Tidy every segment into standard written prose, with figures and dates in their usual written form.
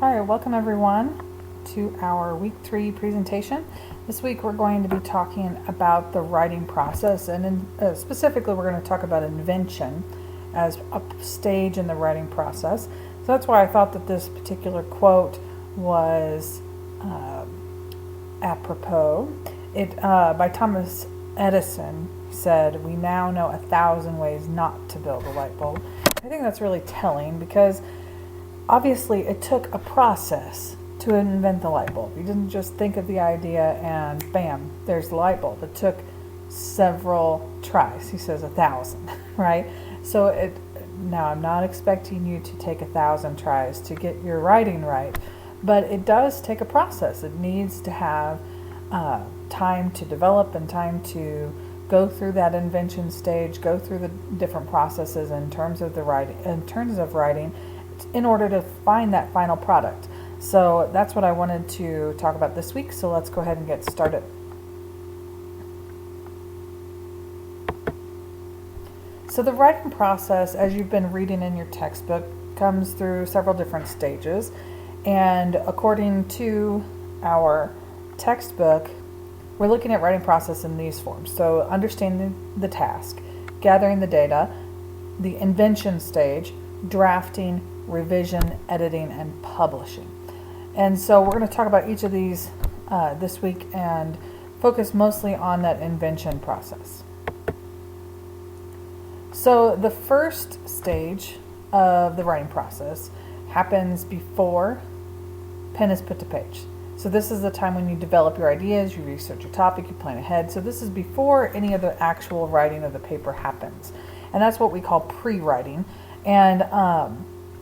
All right, welcome everyone to our week 3 presentation. This week we're going to be talking about the writing process, and specifically we're going to talk about invention as a stage in the writing process. So that's why I thought that this particular quote was apropos. It by Thomas Edison said, "We now know 1,000 ways not to build a light bulb." I think that's really telling because obviously it took a process to invent the light bulb. You didn't just think of the idea and bam, there's the light bulb. It took several tries. He says 1,000, right? So now I'm not expecting you to take 1,000 tries to get your writing right, but it does take a process. It needs to have time to develop and time to go through that invention stage, go through the different processes in terms of writing, in order to find that final product. So that's what I wanted to talk about this week. So let's go ahead and get started. So the writing process, as you've been reading in your textbook, comes through several different stages. And according to our textbook, we're looking at writing process in these forms. So understanding the task, gathering the data, the invention stage, drafting, revision, editing, and publishing. And so we're going to talk about each of these this week and focus mostly on that invention process. So the first stage of the writing process happens before pen is put to page. So this is the time when you develop your ideas, you research your topic, you plan ahead. So this is before any of the actual writing of the paper happens. And that's what we call pre-writing. And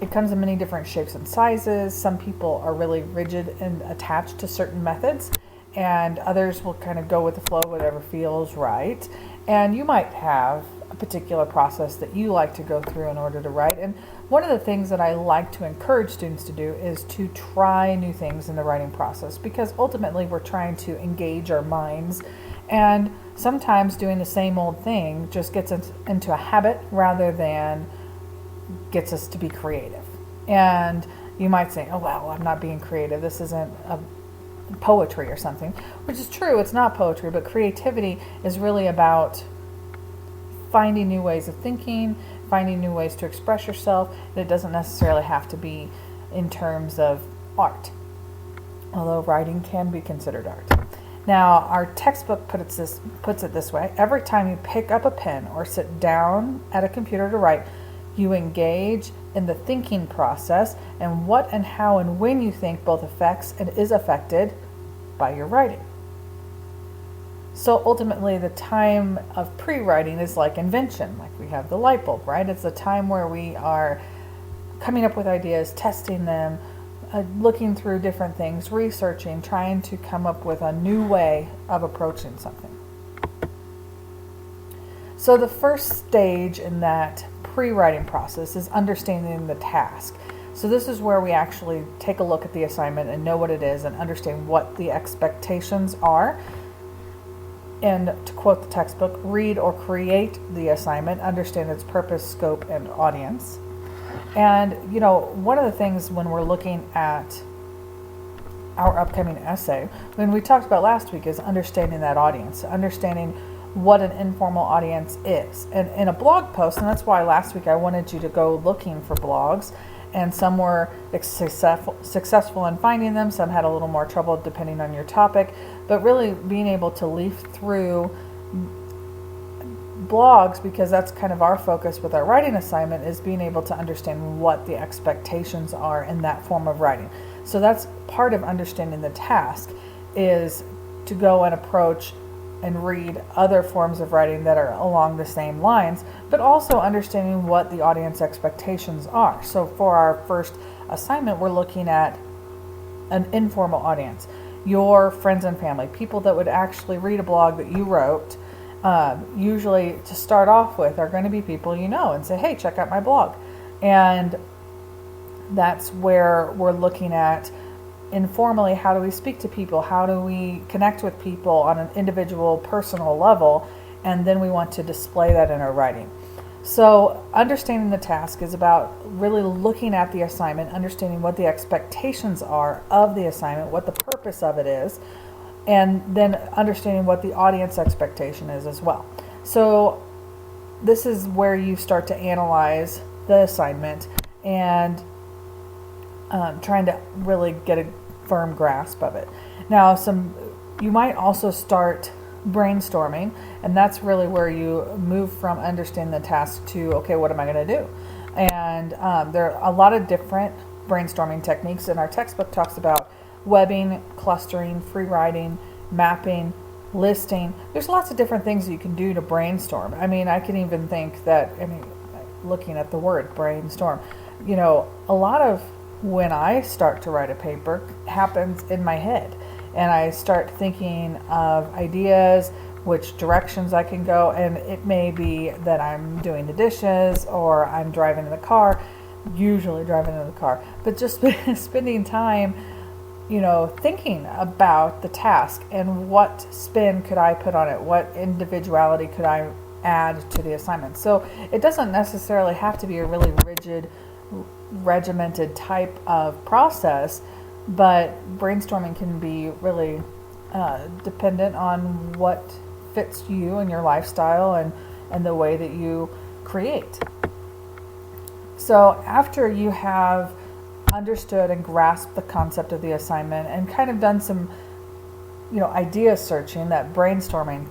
it comes in many different shapes and sizes. Some people are really rigid and attached to certain methods, and others will kind of go with the flow, whatever feels right. And you might have a particular process that you like to go through in order to write. And one of the things that I like to encourage students to do is to try new things in the writing process, because ultimately we're trying to engage our minds, and sometimes doing the same old thing just gets us into a habit rather than gets us to be creative. And you might say, oh, well, I'm not being creative. This isn't a poetry or something, which is true. It's not poetry, but creativity is really about finding new ways of thinking, finding new ways to express yourself. It doesn't necessarily have to be in terms of art, although writing can be considered art. Now, our textbook puts it this way. Every time you pick up a pen or sit down at a computer to write, you engage in the thinking process and what and how and when you think both affects and is affected by your writing. So ultimately, the time of pre-writing is like invention, like we have the light bulb, right? It's the time where we are coming up with ideas, testing them, looking through different things, researching, trying to come up with a new way of approaching something. So the first stage in that pre-writing process is understanding the task. So this is where we actually take a look at the assignment and know what it is and understand what the expectations are. And to quote the textbook, read or create the assignment, understand its purpose, scope, and audience. And, one of the things when we're looking at our upcoming essay, when we talked about last week, is understanding that audience, understanding what an informal audience is. And in a blog post, and that's why last week I wanted you to go looking for blogs, and some were successful in finding them, some had a little more trouble depending on your topic, but really being able to leaf through blogs, because that's kind of our focus with our writing assignment, is being able to understand what the expectations are in that form of writing. So that's part of understanding the task, is to go and approach and read other forms of writing that are along the same lines, but also understanding what the audience expectations are. So for our first assignment, we're looking at an informal audience, your friends and family, people that would actually read a blog that you wrote. Usually to start off with are going to be people you know and say, hey, check out my blog. And that's where we're looking at informally, how do we speak to people? How do we connect with people on an individual, personal level? And then we want to display that in our writing. So understanding the task is about really looking at the assignment, understanding what the expectations are of the assignment, what the purpose of it is, and then understanding what the audience expectation is as well. So this is where you start to analyze the assignment and trying to really get a firm grasp of it. Now, you might also start brainstorming, and that's really where you move from understanding the task to, okay, what am I going to do? And there are a lot of different brainstorming techniques, and our textbook talks about webbing, clustering, free writing, mapping, listing. There's lots of different things that you can do to brainstorm. I mean, I can even think that, looking at the word brainstorm, a lot of when I start to write a paper happens in my head. And I start thinking of ideas, which directions I can go. And it may be that I'm doing the dishes or I'm driving in the car, usually driving in the car. But just spending time, thinking about the task and what spin could I put on it? What individuality could I add to the assignment? So it doesn't necessarily have to be a really rigid, regimented type of process, but brainstorming can be really dependent on what fits you and your lifestyle and the way that you create. So after you have understood and grasped the concept of the assignment and kind of done some idea searching, that brainstorming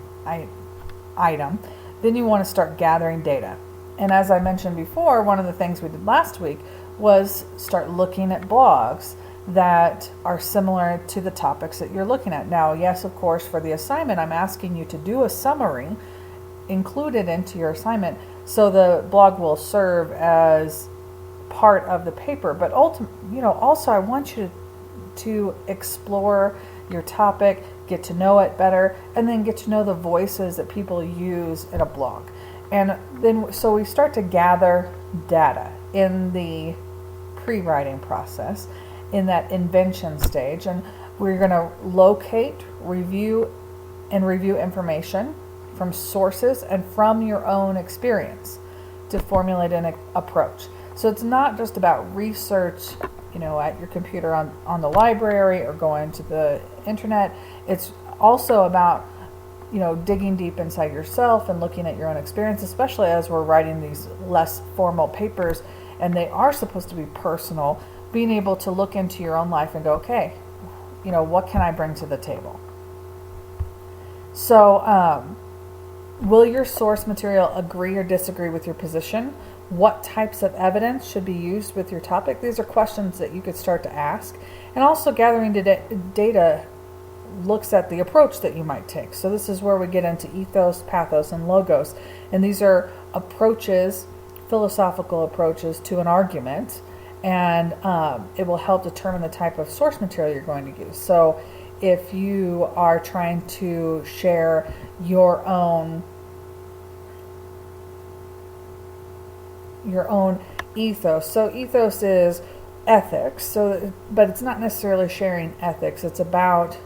item, then you want to start gathering data. And as I mentioned before, one of the things we did last week was start looking at blogs that are similar to the topics that you're looking at. Now, yes, of course, for the assignment, I'm asking you to do a summary included into your assignment, so the blog will serve as part of the paper. But also I want you to explore your topic, get to know it better, and then get to know the voices that people use in a blog. And then, so we start to gather data in the pre-writing process, in that invention stage, and we're going to locate, review information from sources and from your own experience to formulate an approach. So it's not just about research, at your computer on the library or going to the internet. It's also about, digging deep inside yourself and looking at your own experience, especially as we're writing these less formal papers, and they are supposed to be personal. Being able to look into your own life and go, okay, what can I bring to the table? So, will your source material agree or disagree with your position? What types of evidence should be used with your topic? These are questions that you could start to ask. And also gathering data looks at the approach that you might take. So this is where we get into ethos, pathos, and logos. And these are approaches, philosophical approaches to an argument. And it will help determine the type of source material you're going to use. So if you are trying to share your own ethos. So ethos is ethics. But it's not necessarily sharing ethics. It's about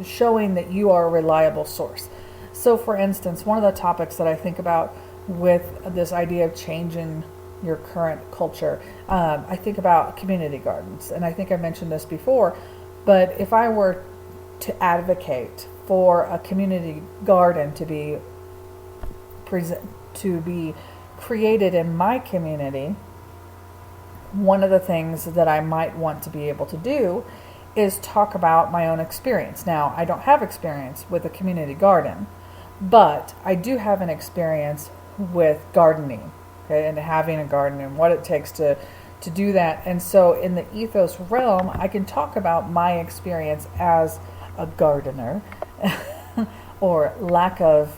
showing that you are a reliable source. So for instance, one of the topics that I think about with this idea of changing your current culture, I think about community gardens, and I think I mentioned this before, but if I were to advocate for a community garden to be created in my community, one of the things that I might want to be able to do is talk about my own experience. Now, I don't have experience with a community garden, but I do have an experience with gardening. Okay, and having a garden and what it takes to do that. And so in the ethos realm, I can talk about my experience as a gardener or lack of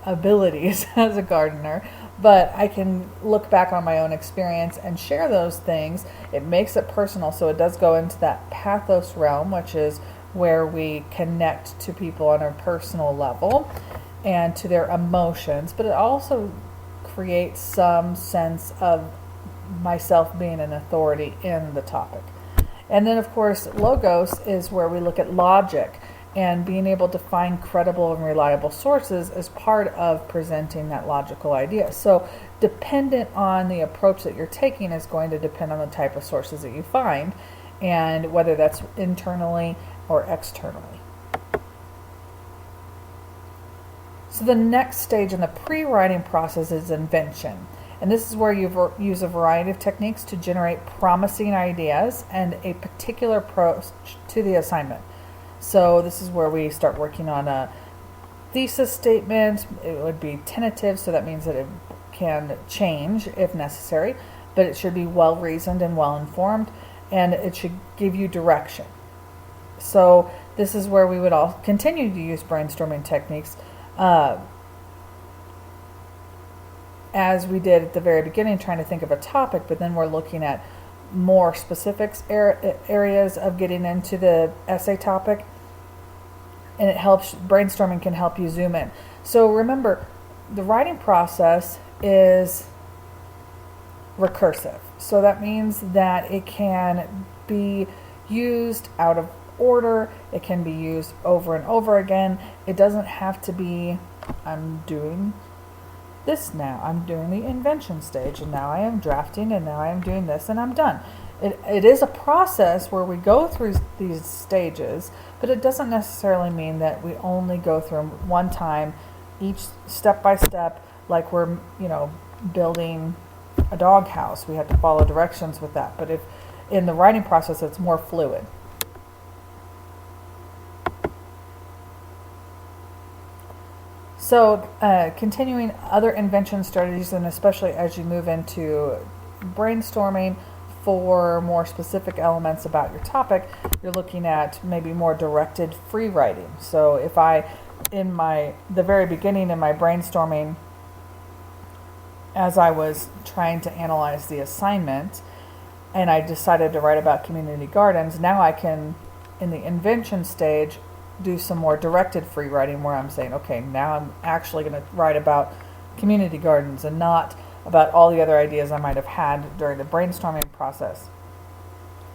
abilities as a gardener, but I can look back on my own experience and share those things. It makes it personal, so it does go into that pathos realm, which is where we connect to people on a personal level and to their emotions, but it also create some sense of myself being an authority in the topic. And then, of course, logos is where we look at logic And being able to find credible and reliable sources is part of presenting that logical idea. So dependent on the approach that you're taking is going to depend on the type of sources that you find and whether that's internally or externally. So the next stage in the pre-writing process is invention. And this is where you use a variety of techniques to generate promising ideas and a particular approach to the assignment. So this is where we start working on a thesis statement. It would be tentative, so that means that it can change if necessary, but it should be well reasoned and well informed, and it should give you direction. So this is where we would all continue to use brainstorming techniques as we did at the very beginning, trying to think of a topic, but then we're looking at more specifics areas of getting into the essay topic, and brainstorming can help you zoom in. So remember, the writing process is recursive. So that means that it can be used out of order. It can be used over and over again. It doesn't have to be, I'm doing this now, I'm doing the invention stage, and now I am drafting, and now I am doing this, and I'm done. It is a process where we go through these stages, but it doesn't necessarily mean that we only go through them one time, each step by step, like we're, building a doghouse. We have to follow directions with that. But if in the writing process, it's more fluid. So continuing other invention strategies, and especially as you move into brainstorming for more specific elements about your topic, you're looking at maybe more directed free writing. So if the very beginning in my brainstorming, as I was trying to analyze the assignment, and I decided to write about community gardens, now I can, in the invention stage, do some more directed free writing where I'm saying, okay, now I'm actually going to write about community gardens and not about all the other ideas I might have had during the brainstorming process.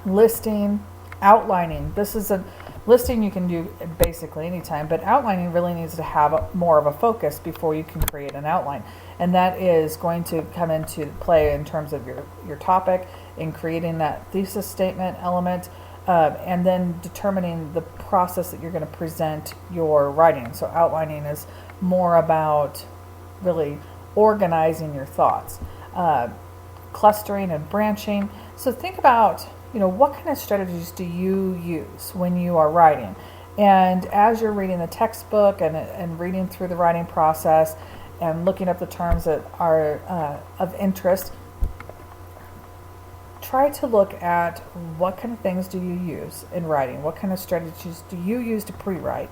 Listing, outlining. This is a listing you can do basically anytime, but outlining really needs to have more of a focus before you can create an outline. And that is going to come into play in terms of your topic, in creating that thesis statement element, and then determining the process that you're going to present your writing. So outlining is more about really organizing your thoughts, clustering and branching. So think about, what kind of strategies do you use when you are writing? And as you're reading the textbook and reading through the writing process and looking up the terms that are of interest, try to look at what kind of things do you use in writing? What kind of strategies do you use to pre-write?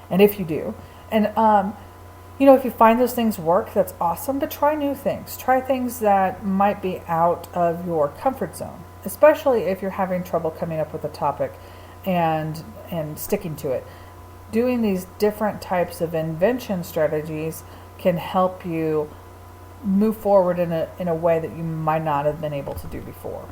And if you do, and if you find those things work, that's awesome, but try new things. Try things that might be out of your comfort zone, especially if you're having trouble coming up with a topic and sticking to it. Doing these different types of invention strategies can help you move forward in a way that you might not have been able to do before.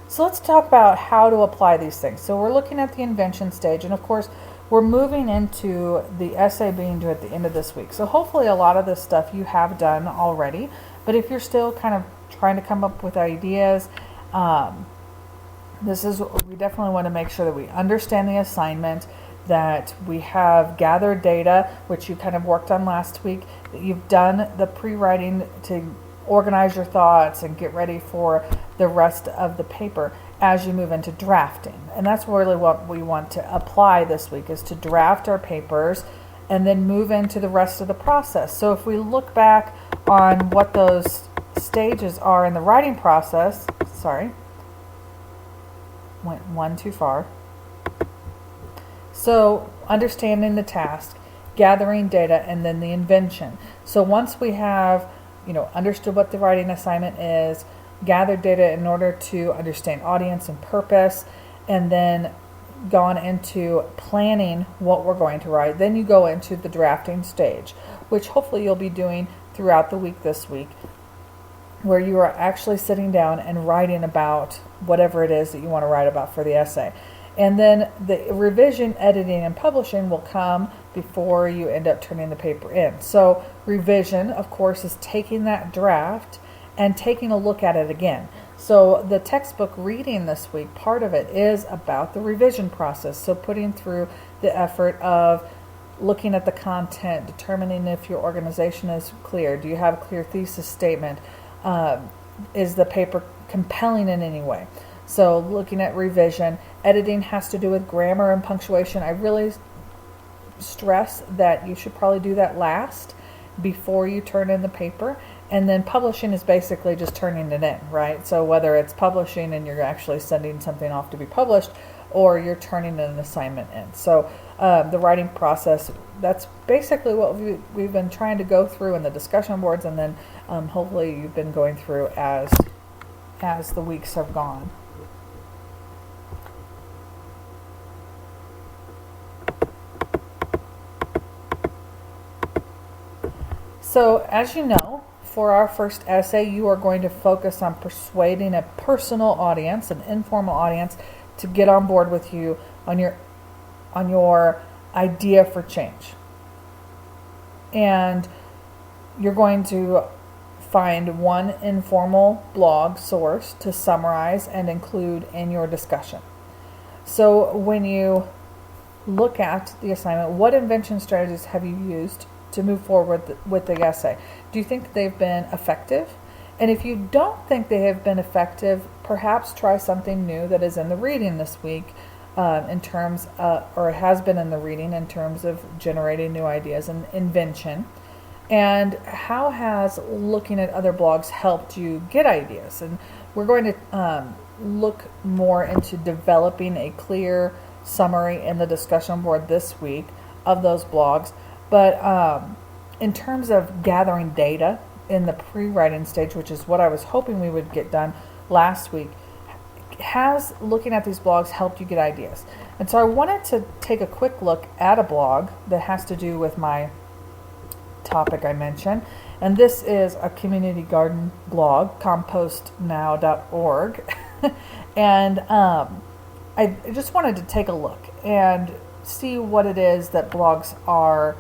So let's talk about how to apply these things. So we're looking at the invention stage, and of course we're moving into the essay being due at the end of this week. So hopefully a lot of this stuff you have done already, but if you're still kind of trying to come up with ideas, we definitely want to make sure that we understand the assignment, that we have gathered data, which you kind of worked on last week, that you've done the pre-writing to organize your thoughts and get ready for the rest of the paper as you move into drafting. And that's really what we want to apply this week, is to draft our papers and then move into the rest of the process. So if we look back on what those stages are in the writing process, went one too far. So understanding the task, gathering data, and then the invention. So once we have, understood what the writing assignment is, gathered data in order to understand audience and purpose, and then gone into planning what we're going to write, then you go into the drafting stage, which hopefully you'll be doing throughout the week this week, where you are actually sitting down and writing about whatever it is that you want to write about for the essay. And then the revision, editing, and publishing will come before you end up turning the paper in. So revision, of course, is taking that draft and taking a look at it again. So the textbook reading this week, part of it is about the revision process. So putting through the effort of looking at the content, determining if your organization is clear. Do you have a clear thesis statement? Is the paper compelling in any way? So looking at revision. Editing has to do with grammar and punctuation. I really stress that you should probably do that last before you turn in the paper. And then publishing is basically just turning it in, right? So whether it's publishing and you're actually sending something off to be published, or you're turning an assignment in. So the writing process, that's basically what we've been trying to go through in the discussion boards, and then hopefully you've been going through as the weeks have gone. So as you know, for our first essay, you are going to focus on persuading a personal audience, an informal audience, to get on board with you on your idea for change. And you're going to find one informal blog source to summarize and include in your discussion. So when you look at the assignment, what invention strategies have you used to move forward with the essay? Do you think they've been effective? And if you don't think they have been effective, perhaps try something new that is in the reading this week in terms or has been in the reading in terms of generating new ideas and invention. And how has looking at other blogs helped you get ideas? And we're going to look more into developing a clear summary in the discussion board this week of those blogs. But in terms of gathering data in the pre-writing stage, which is what I was hoping we would get done last week, has looking at these blogs helped you get ideas? And so I wanted to take a quick look at a blog that has to do with my topic I mentioned. And this is a community garden blog, compostnow.org. And I just wanted to take a look and see what it is that blogs are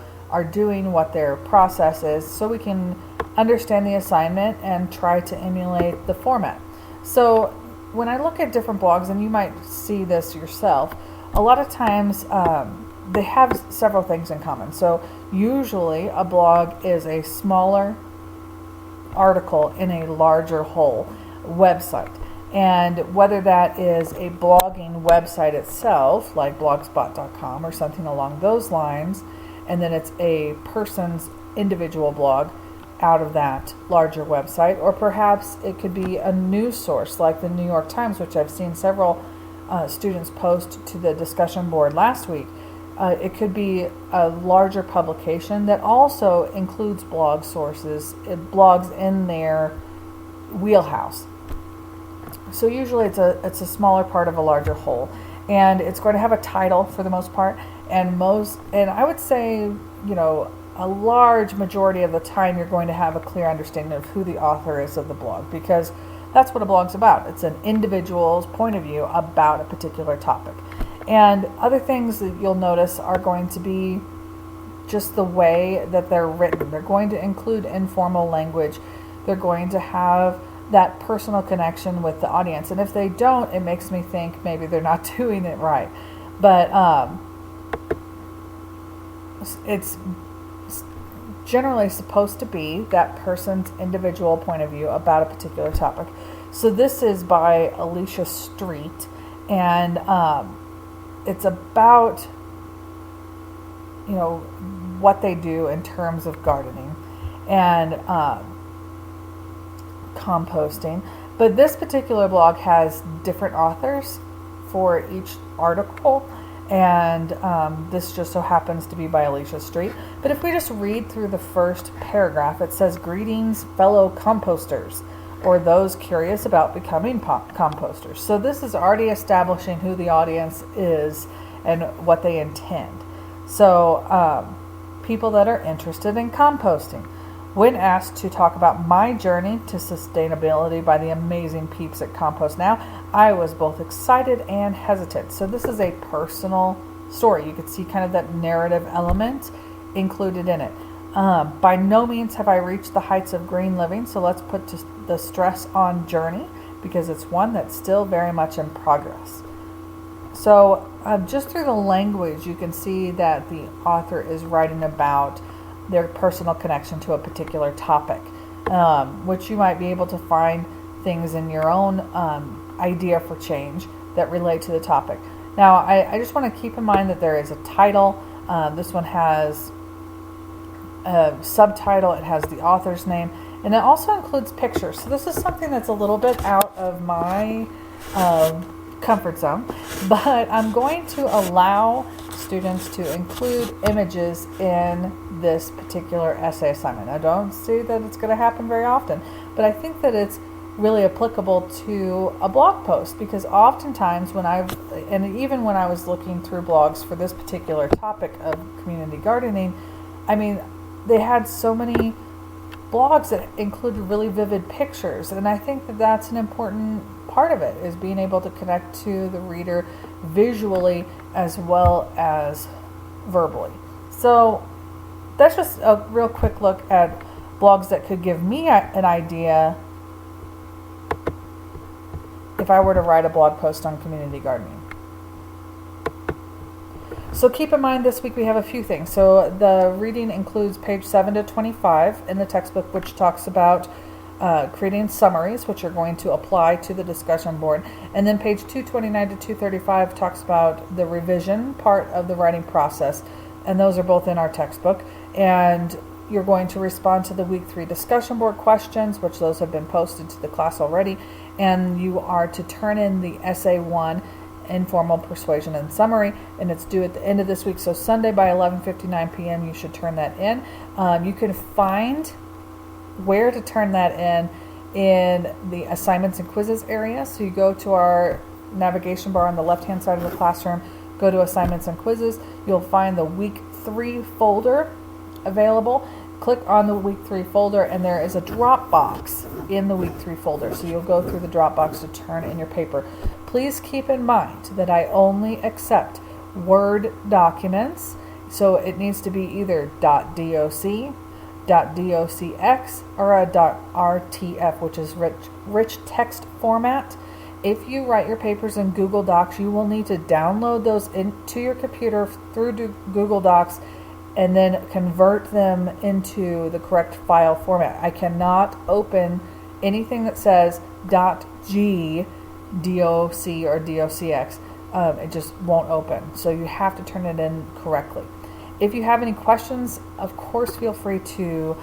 doing, what their process is, so we can understand the assignment and try to emulate the format. So when I look at different blogs, and you might see this yourself, a lot of times they have several things in common. So usually a blog is a smaller article in a larger whole website. And whether that is a blogging website itself, like blogspot.com or something along those lines, and then it's a person's individual blog out of that larger website, or perhaps it could be a news source like the New York Times, which I've seen several students post to the discussion board last week. It could be a larger publication that also includes blog sources, blogs in their wheelhouse. So usually it's a smaller part of a larger whole, and it's going to have a title for the most part, and I would say, a large majority of the time you're going to have a clear understanding of who the author is of the blog, because that's what a blog's about. It's an individual's point of view about a particular topic. And other things that you'll notice are going to be just the way that they're written. They're going to include informal language. They're going to have that personal connection with the audience. And if they don't, it makes me think maybe they're not doing it right. But it's generally supposed to be that person's individual point of view about a particular topic. So this is by Alicia Street, and it's about what they do in terms of gardening and composting. But this particular blog has different authors for each article, and this just so happens to be by Alicia Street. But if we just read through the first paragraph, it says, "Greetings, fellow composters, or those curious about becoming composters." So this is already establishing who the audience is and what they intend. So people that are interested in composting. When asked to talk about my journey to sustainability by the amazing peeps at Compost Now, I was both excited and hesitant. So this is a personal story. You can see kind of that narrative element included in it. By no means have I reached the heights of green living, so let's put the stress on journey, because it's one that's still very much in progress. So just through the language, you can see that the author is writing about their personal connection to a particular topic, which you might be able to find things in your own idea for change that relate to the topic. Now, I just want to keep in mind that there is a title. This one has a subtitle. It has the author's name, and it also includes pictures. So this is something that's a little bit out of my comfort zone, but I'm going to allow students to include images in this particular essay assignment. I don't see that it's going to happen very often, but I think that it's really applicable to a blog post, because oftentimes and even when I was looking through blogs for this particular topic of community gardening, I mean, they had so many blogs that included really vivid pictures, and I think that that's an important part of it, is being able to connect to the reader visually as well as verbally. So that's just a real quick look at blogs that could give me an idea if I were to write a blog post on community gardening. So keep in mind, this week we have a few things. So the reading includes page 7 to 25 in the textbook, which talks about creating summaries, which are going to apply to the discussion board. And then page 229 to 235 talks about the revision part of the writing process. And those are both in our textbook. And you're going to respond to the week 3 discussion board questions, which those have been posted to the class already. And you are to turn in the essay 1 informal persuasion and summary, and it's due at the end of this week. So Sunday by 11:59 p.m. you should turn that in. You can find where to turn that in the assignments and quizzes area. So you go to our navigation bar on the left hand side of the classroom, go to assignments and quizzes. You'll find the week 3 folder available. Click on the week 3 folder, and there is a drop box in the week 3 folder. So you'll go through the drop box to turn in your paper. Please keep in mind that I only accept Word documents. So it needs to be either .doc, .docx, or a .rtf, which is rich text format. If you write your papers in Google Docs, you will need to download those into your computer through Google Docs and then convert them into the correct file format. I cannot open anything that says .g, doc, or docx. It just won't open. So you have to turn it in correctly. If you have any questions, of course, feel free to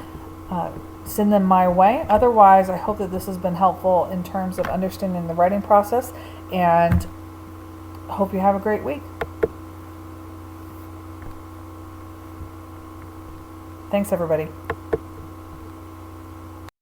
send them my way. Otherwise, I hope that this has been helpful in terms of understanding the writing process, and hope you have a great week. Thanks, everybody.